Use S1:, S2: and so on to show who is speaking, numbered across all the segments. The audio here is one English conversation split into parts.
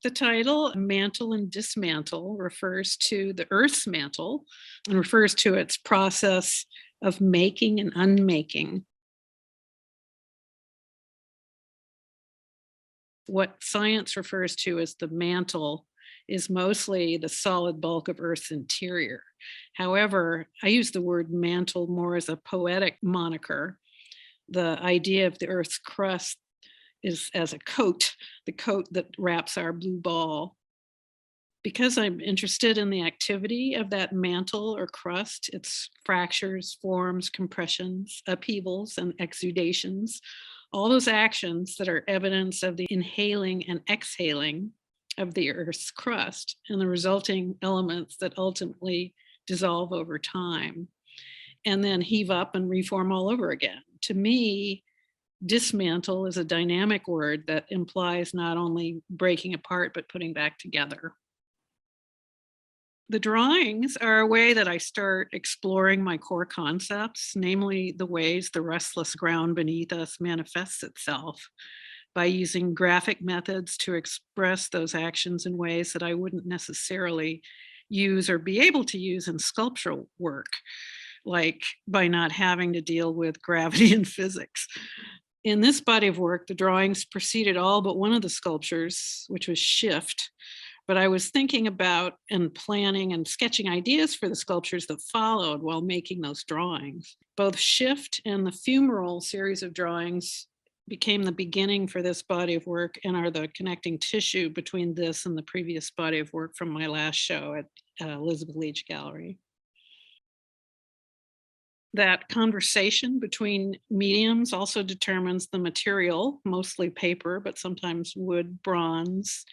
S1: The title, Mantle and Dismantle, refers to the Earth's mantle and refers to its process of making and unmaking. What science refers to as the mantle is mostly the solid bulk of Earth's interior. However, I use the word mantle more as a poetic moniker. The idea of the Earth's crust is as a coat, the coat that wraps our blue ball. Because I'm interested in the activity of that mantle or crust, its fractures, forms, compressions, upheavals, and exudations, all those actions that are evidence of the inhaling and exhaling of the Earth's crust and the resulting elements that ultimately dissolve over time and then heave up and reform all over again. To me, dismantle is a dynamic word that implies not only breaking apart, but putting back together. The drawings are a way that I start exploring my core concepts, namely the ways the restless ground beneath us manifests itself by using graphic methods to express those actions in ways that I wouldn't necessarily use or be able to use in sculptural work, like by not having to deal with gravity and physics. In this body of work, the drawings preceded all but one of the sculptures, which was Shift. But I was thinking about and planning and sketching ideas for the sculptures that followed while making those drawings. Both Shift and the Fumarole series of drawings became the beginning for this body of work and are the connecting tissue between this and the previous body of work from my last show at Elizabeth Leach Gallery. That conversation between mediums also determines the material, mostly paper, but sometimes wood, bronze,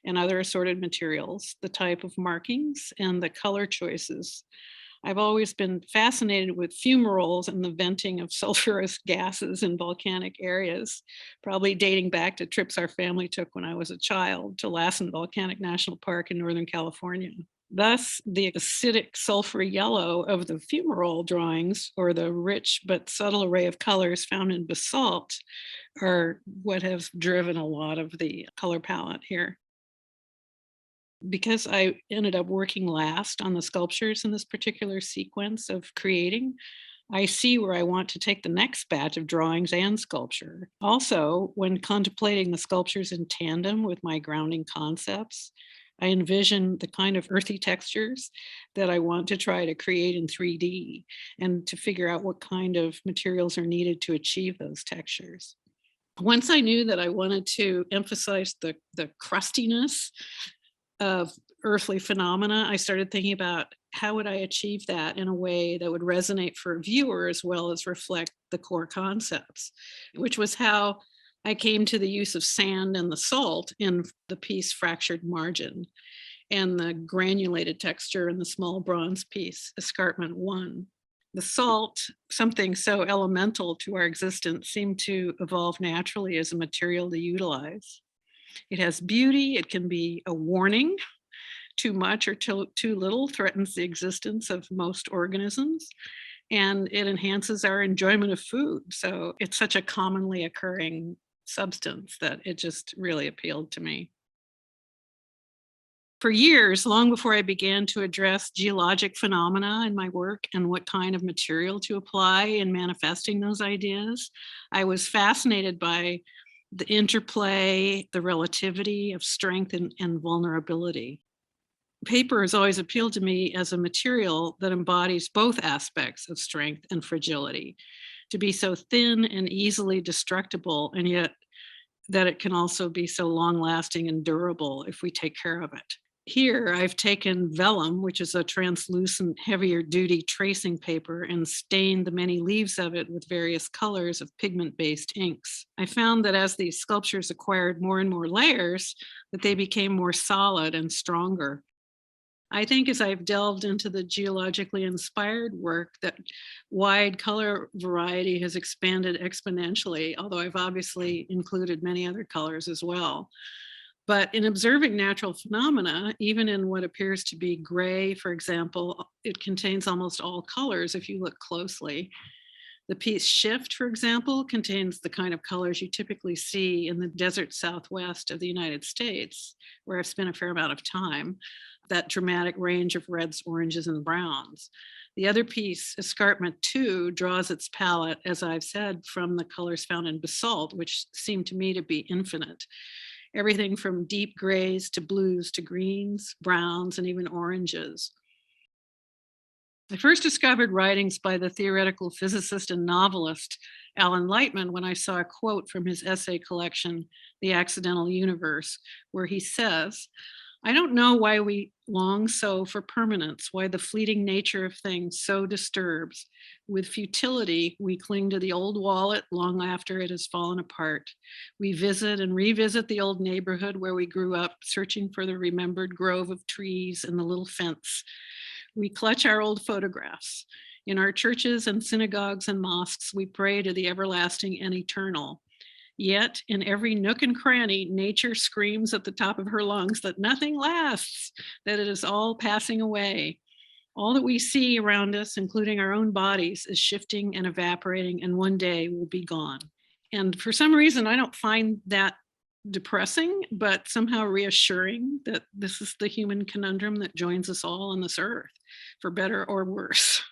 S1: and other assorted materials, the type of markings, and the color choices. I've always been fascinated with fumaroles and the venting of sulfurous gases in volcanic areas, probably dating back to trips our family took when I was a child to Lassen Volcanic National Park in Northern California. Thus, the acidic sulfur yellow of the fumarole drawings, or the rich but subtle array of colors found in basalt, are what have driven a lot of the color palette here. Because I ended up working last on the sculptures in this particular sequence of creating, I see where I want to take the next batch of drawings and sculpture. Also, when contemplating the sculptures in tandem with my grounding concepts, I envision the kind of earthy textures that I want to try to create in 3D and to figure out what kind of materials are needed to achieve those textures. Once I knew that I wanted to emphasize the crustiness of earthly phenomena, I started thinking about how would I achieve that in a way that would resonate for a viewer as well as reflect the core concepts, which was how I came to the use of sand and the salt in the piece Fractured Margin and the granulated texture in the small bronze piece, Escarpment 1. The salt, something so elemental to our existence, seemed to evolve naturally as a material to utilize. It has beauty, it can be a warning. Too much or too little threatens the existence of most organisms, and it enhances our enjoyment of food. So it's such a commonly occurring substance that it just really appealed to me. For years, long before I began to address geologic phenomena in my work and what kind of material to apply in manifesting those ideas, I was fascinated by the interplay, the relativity of strength and vulnerability. Paper has always appealed to me as a material that embodies both aspects of strength and fragility, to be so thin and easily destructible, and yet that it can also be so long lasting and durable if we take care of it. Here, I've taken vellum, which is a translucent, heavier duty tracing paper, and stained the many leaves of it with various colors of pigment-based inks. I found that as these sculptures acquired more and more layers, that they became more solid and stronger. I think as I've delved into the geologically inspired work, that wide color variety has expanded exponentially, although I've obviously included many other colors as well. But in observing natural phenomena, even in what appears to be gray, for example, it contains almost all colors if you look closely. The piece Shift, for example, contains the kind of colors you typically see in the desert southwest of the United States, where I've spent a fair amount of time, that dramatic range of reds, oranges, and browns. The other piece, Escarpment 2, draws its palette, as I've said, from the colors found in basalt, which seem to me to be infinite. Everything from deep grays to blues to greens, browns, and even oranges. I first discovered writings by the theoretical physicist and novelist Alan Lightman when I saw a quote from his essay collection, The Accidental Universe, where he says, I don't know why we long so for permanence, why the fleeting nature of things so disturbs. With futility, we cling to the old wallet long after it has fallen apart. We visit and revisit the old neighborhood where we grew up, searching for the remembered grove of trees and the little fence. We clutch our old photographs. In our churches and synagogues and mosques, we pray to the everlasting and eternal. Yet, in every nook and cranny, nature screams at the top of her lungs that nothing lasts, that it is all passing away. All that we see around us, including our own bodies, is shifting and evaporating, and one day will be gone. And for some reason, I don't find that depressing, but somehow reassuring that this is the human conundrum that joins us all on this earth, for better or worse.